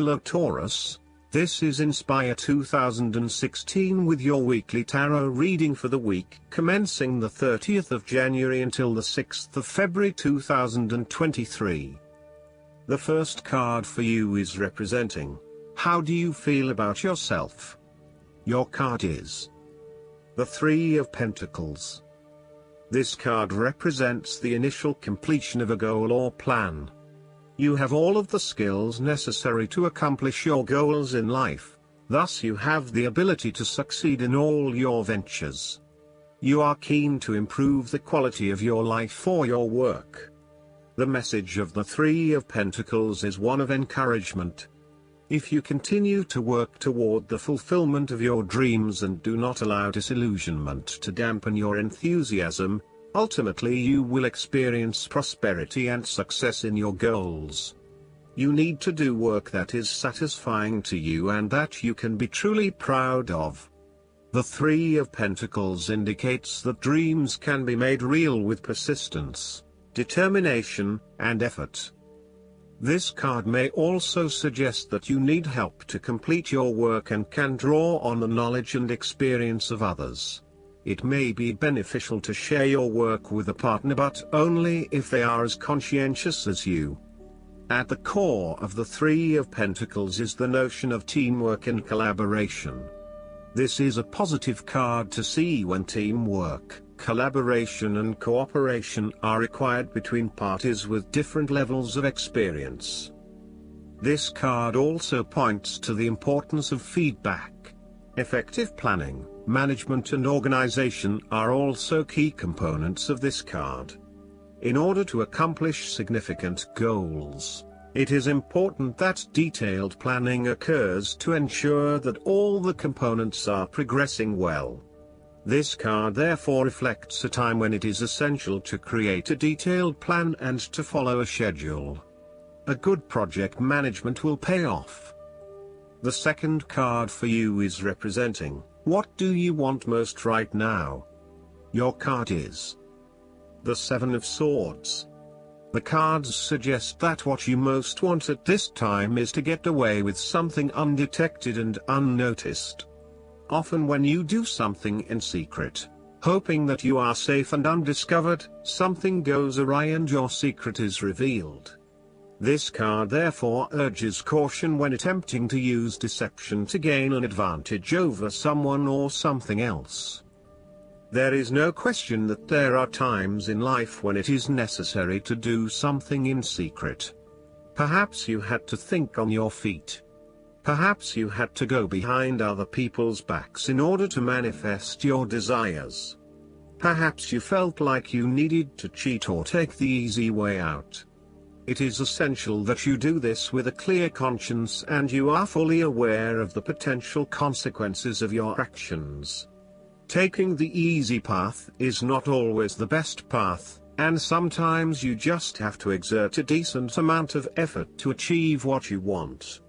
Hello Taurus, this is Inspire 2016 with your weekly tarot reading for the week commencing the 30th of January until the 6th of February 2023. The first card for you is representing, how do you feel about yourself? Your card is the Three of Pentacles. This card represents the initial completion of a goal or plan. You have all of the skills necessary to accomplish your goals in life, thus you have the ability to succeed in all your ventures. You are keen to improve the quality of your life or your work. The message of the Three of Pentacles is one of encouragement. If you continue to work toward the fulfillment of your dreams and do not allow disillusionment to dampen your enthusiasm, ultimately you will experience prosperity and success in your goals. You need to do work that is satisfying to you and that you can be truly proud of. The Three of Pentacles indicates that dreams can be made real with persistence, determination, and effort. This card may also suggest that you need help to complete your work and can draw on the knowledge and experience of others. It may be beneficial to share your work with a partner, but only if they are as conscientious as you. At the core of the Three of Pentacles is the notion of teamwork and collaboration. This is a positive card to see when teamwork, collaboration and cooperation are required between parties with different levels of experience. This card also points to the importance of feedback. Effective planning, management and organization are also key components of this card. In order to accomplish significant goals, it is important that detailed planning occurs to ensure that all the components are progressing well. This card therefore reflects a time when it is essential to create a detailed plan and to follow a schedule. A good project management will pay off. The second card for you is representing, what do you want most right now? Your card is the Seven of Swords. The cards suggest that what you most want at this time is to get away with something undetected and unnoticed. Often when you do something in secret, hoping that you are safe and undiscovered, something goes awry and your secret is revealed. This card therefore urges caution when attempting to use deception to gain an advantage over someone or something else. There is no question that there are times in life when it is necessary to do something in secret. Perhaps you had to think on your feet. Perhaps you had to go behind other people's backs in order to manifest your desires. Perhaps you felt like you needed to cheat or take the easy way out. It is essential that you do this with a clear conscience and you are fully aware of the potential consequences of your actions. Taking the easy path is not always the best path, and sometimes you just have to exert a decent amount of effort to achieve what you want.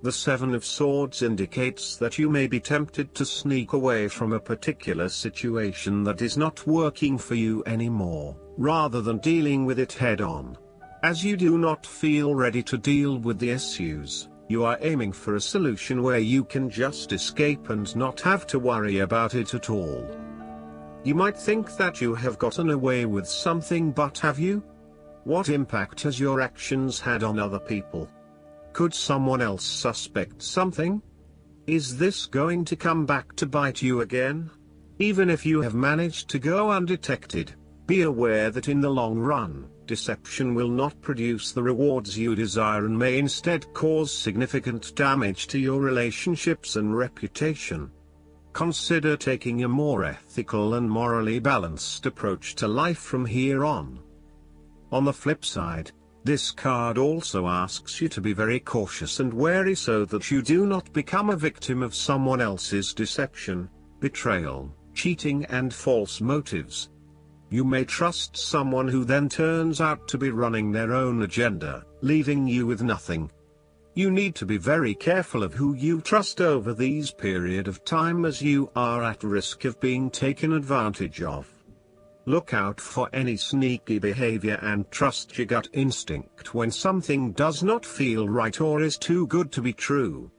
The Seven of Swords indicates that you may be tempted to sneak away from a particular situation that is not working for you anymore, rather than dealing with it head-on. As you do not feel ready to deal with the issues, you are aiming for a solution where you can just escape and not have to worry about it at all. You might think that you have gotten away with something, but have you? What impact has your actions had on other people? Could someone else suspect something? Is this going to come back to bite you again? Even if you have managed to go undetected, be aware that in the long run, deception will not produce the rewards you desire and may instead cause significant damage to your relationships and reputation. Consider taking a more ethical and morally balanced approach to life from here on. On the flip side, this card also asks you to be very cautious and wary so that you do not become a victim of someone else's deception, betrayal, cheating and false motives. You may trust someone who then turns out to be running their own agenda, leaving you with nothing. You need to be very careful of who you trust over these period of time, as you are at risk of being taken advantage of. Look out for any sneaky behavior and trust your gut instinct when something does not feel right or is too good to be true.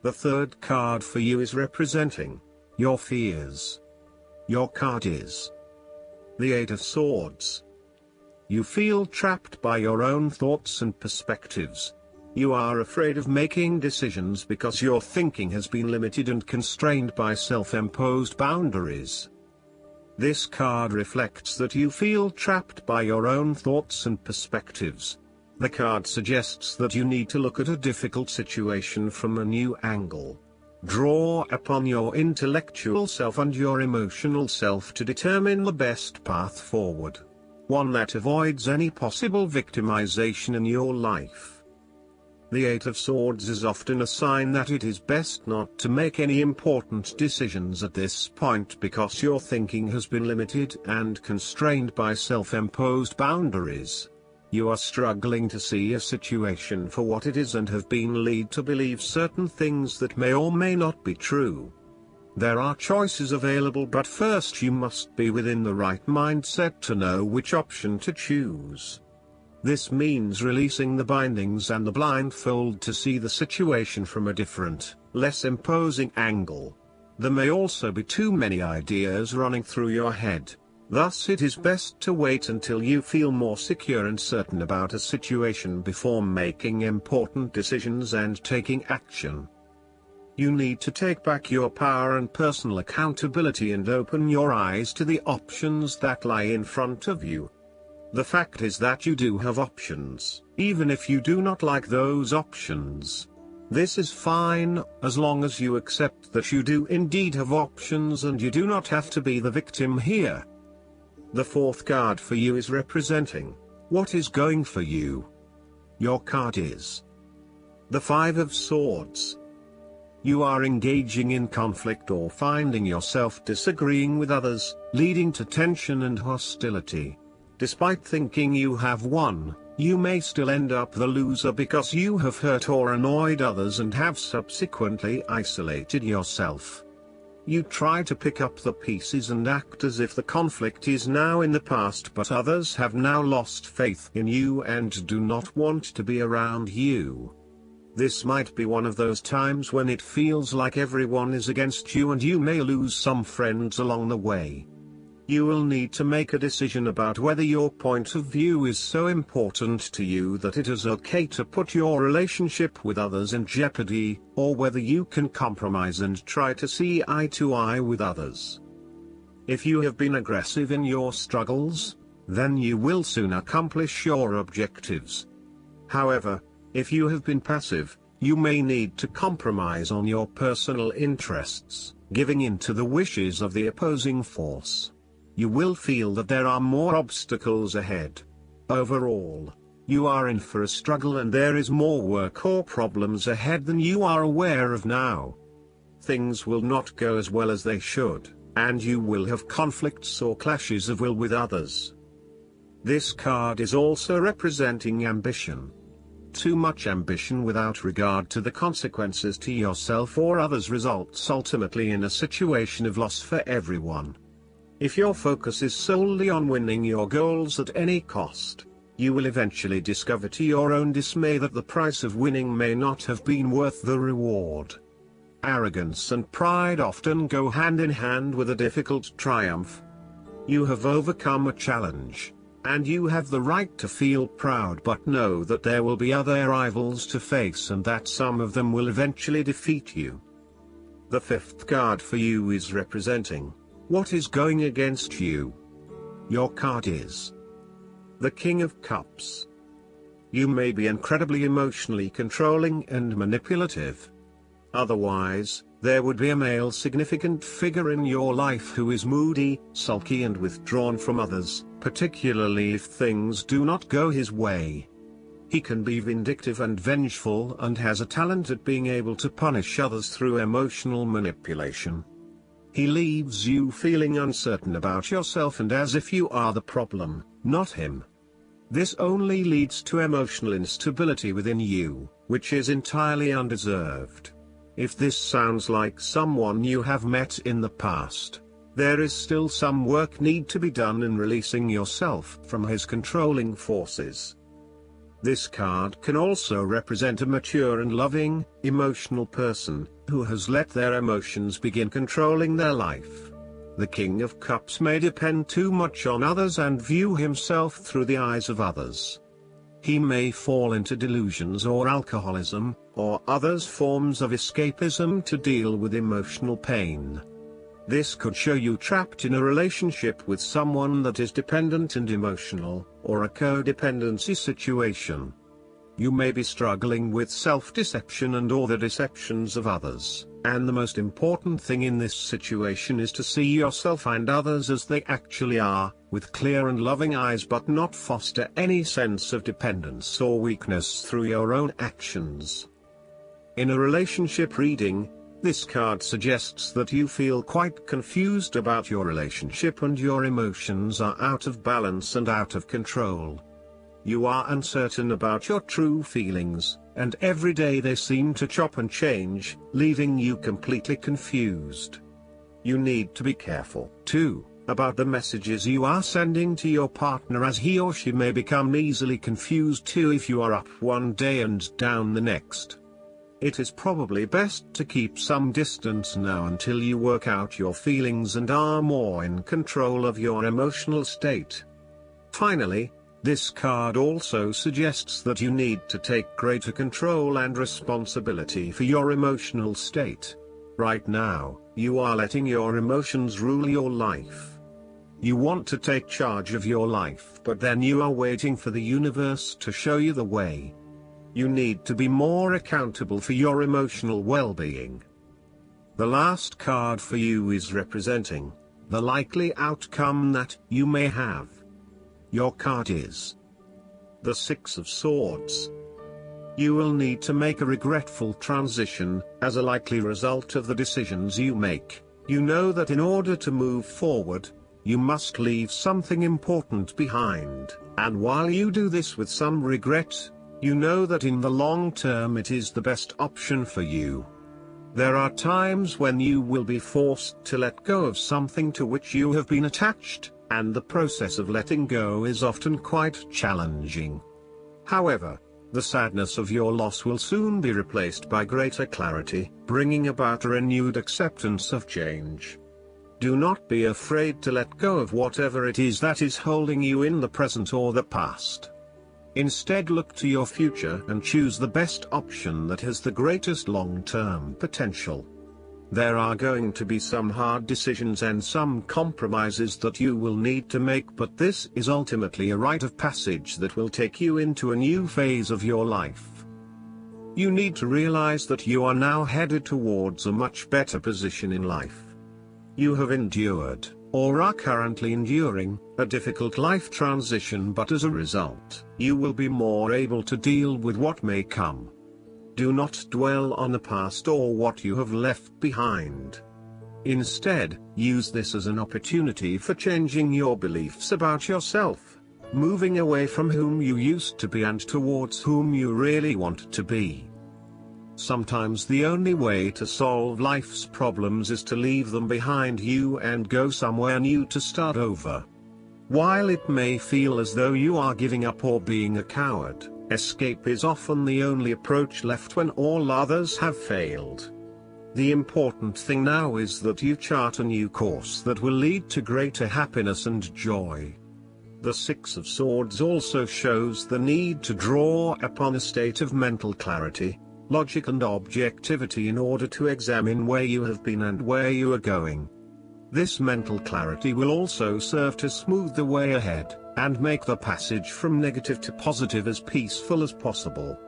The third card for you is representing your fears. Your card is the Eight of Swords. You feel trapped by your own thoughts and perspectives. You are afraid of making decisions because your thinking has been limited and constrained by self-imposed boundaries. This card reflects that you feel trapped by your own thoughts and perspectives. The card suggests that you need to look at a difficult situation from a new angle. Draw upon your intellectual self and your emotional self to determine the best path forward. One that avoids any possible victimization in your life. The Eight of Swords is often a sign that it is best not to make any important decisions at this point because your thinking has been limited and constrained by self-imposed boundaries. You are struggling to see a situation for what it is and have been led to believe certain things that may or may not be true. There are choices available, but first you must be within the right mindset to know which option to choose. This means releasing the bindings and the blindfold to see the situation from a different, less imposing angle. There may also be too many ideas running through your head. Thus it is best to wait until you feel more secure and certain about a situation before making important decisions and taking action. You need to take back your power and personal accountability and open your eyes to the options that lie in front of you. The fact is that you do have options, even if you do not like those options. This is fine, as long as you accept that you do indeed have options and you do not have to be the victim here. The fourth card for you is representing what is going for you. Your card is the Five of Swords. You are engaging in conflict or finding yourself disagreeing with others, leading to tension and hostility. Despite thinking you have won, you may still end up the loser because you have hurt or annoyed others and have subsequently isolated yourself. You try to pick up the pieces and act as if the conflict is now in the past, but others have now lost faith in you and do not want to be around you. This might be one of those times when it feels like everyone is against you and you may lose some friends along the way. You will need to make a decision about whether your point of view is so important to you that it is okay to put your relationship with others in jeopardy, or whether you can compromise and try to see eye to eye with others. If you have been aggressive in your struggles, then you will soon accomplish your objectives. However, if you have been passive, you may need to compromise on your personal interests, giving in to the wishes of the opposing force. You will feel that there are more obstacles ahead. Overall, you are in for a struggle and there is more work or problems ahead than you are aware of now. Things will not go as well as they should, and you will have conflicts or clashes of will with others. This card is also representing ambition. Too much ambition without regard to the consequences to yourself or others results ultimately in a situation of loss for everyone. If your focus is solely on winning your goals at any cost, you will eventually discover to your own dismay that the price of winning may not have been worth the reward. Arrogance and pride often go hand in hand with a difficult triumph. You have overcome a challenge, and you have the right to feel proud, but know that there will be other rivals to face and that some of them will eventually defeat you. The fifth card for you is representing what is going against you. Your card is the King of Cups. You may be incredibly emotionally controlling and manipulative. Otherwise, there would be a male significant figure in your life who is moody, sulky and withdrawn from others, particularly if things do not go his way. He can be vindictive and vengeful and has a talent at being able to punish others through emotional manipulation. He leaves you feeling uncertain about yourself and as if you are the problem, not him. This only leads to emotional instability within you, which is entirely undeserved. If this sounds like someone you have met in the past, There is still some work need to be done in releasing yourself from his controlling forces. This card can also represent a mature and loving, emotional person, who has let their emotions begin controlling their life. The King of Cups may depend too much on others and view himself through the eyes of others. He may fall into delusions or alcoholism, or other forms of escapism to deal with emotional pain. This could show you trapped in a relationship with someone that is dependent and emotional, or a codependency situation. You may be struggling with self-deception and/or the deceptions of others, and the most important thing in this situation is to see yourself and others as they actually are, with clear and loving eyes, but not foster any sense of dependence or weakness through your own actions. In a relationship reading, this card suggests that you feel quite confused about your relationship and your emotions are out of balance and out of control. You are uncertain about your true feelings, and every day they seem to chop and change, leaving you completely confused. You need to be careful, too, about the messages you are sending to your partner, as he or she may become easily confused too if you are up one day and down the next. It is probably best to keep some distance now until you work out your feelings and are more in control of your emotional state. Finally, this card also suggests that you need to take greater control and responsibility for your emotional state. Right now, you are letting your emotions rule your life. You want to take charge of your life, but then you are waiting for the universe to show you the way. You need to be more accountable for your emotional well-being. The last card for you is representing the likely outcome that you may have. Your card is the Six of Swords. You will need to make a regretful transition, as a likely result of the decisions you make. You know that in order to move forward, you must leave something important behind, and while you do this with some regret, you know that in the long term it is the best option for you. There are times when you will be forced to let go of something to which you have been attached, and the process of letting go is often quite challenging. However, the sadness of your loss will soon be replaced by greater clarity, bringing about a renewed acceptance of change. Do not be afraid to let go of whatever it is that is holding you in the present or the past. Instead, look to your future and choose the best option that has the greatest long-term potential. There are going to be some hard decisions and some compromises that you will need to make, but this is ultimately a rite of passage that will take you into a new phase of your life. You need to realize that you are now headed towards a much better position in life. You have endured, or are currently enduring, a difficult life transition, but as a result, you will be more able to deal with what may come. Do not dwell on the past or what you have left behind. Instead, use this as an opportunity for changing your beliefs about yourself, moving away from whom you used to be and towards whom you really want to be. Sometimes the only way to solve life's problems is to leave them behind you and go somewhere new to start over. While it may feel as though you are giving up or being a coward, escape is often the only approach left when all others have failed. The important thing now is that you chart a new course that will lead to greater happiness and joy. The Six of Swords also shows the need to draw upon a state of mental clarity, logic and objectivity in order to examine where you have been and where you are going. This mental clarity will also serve to smooth the way ahead, and make the passage from negative to positive as peaceful as possible.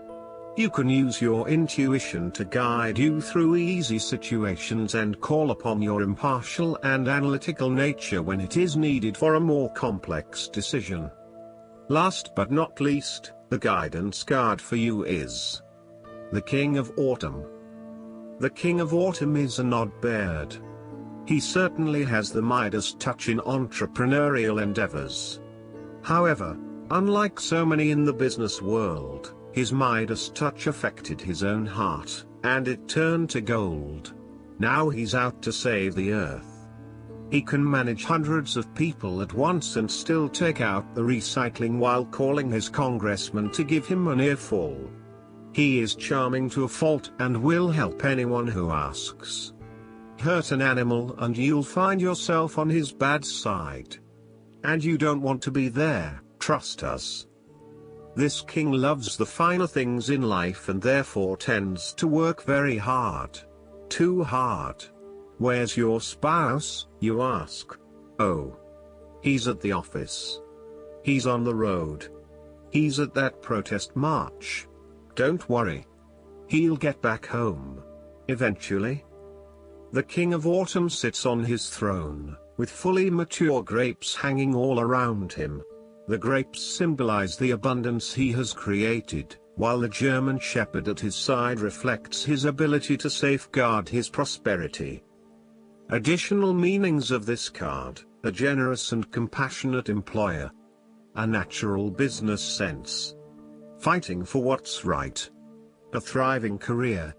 You can use your intuition to guide you through easy situations and call upon your impartial and analytical nature when it is needed for a more complex decision. Last but not least, the guidance card for you is the King of Autumn. The King of Autumn is an odd bird. He certainly has the Midas touch in entrepreneurial endeavors. However, unlike so many in the business world, his Midas touch affected his own heart, and it turned to gold. Now he's out to save the earth. He can manage hundreds of people at once and still take out the recycling while calling his congressman to give him an earful. He is charming to a fault and will help anyone who asks. Hurt an animal and you'll find yourself on his bad side. And you don't want to be there, trust us. This king loves the finer things in life and therefore tends to work very hard. Too hard. Where's your spouse, you ask? Oh. He's at the office. He's on the road. He's at that protest march. Don't worry. He'll get back home. Eventually. The King of Autumn sits on his throne, with fully mature grapes hanging all around him. The grapes symbolize the abundance he has created, while the German Shepherd at his side reflects his ability to safeguard his prosperity. Additional meanings of this card: a generous and compassionate employer, a natural business sense, fighting for what's right, a thriving career,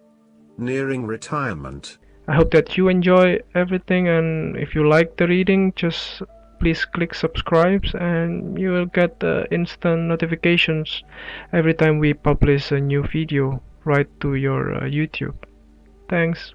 nearing retirement. I hope that you enjoy everything, and if you like the reading, just please click subscribe and you will get instant notifications every time we publish a new video right to your YouTube. Thanks.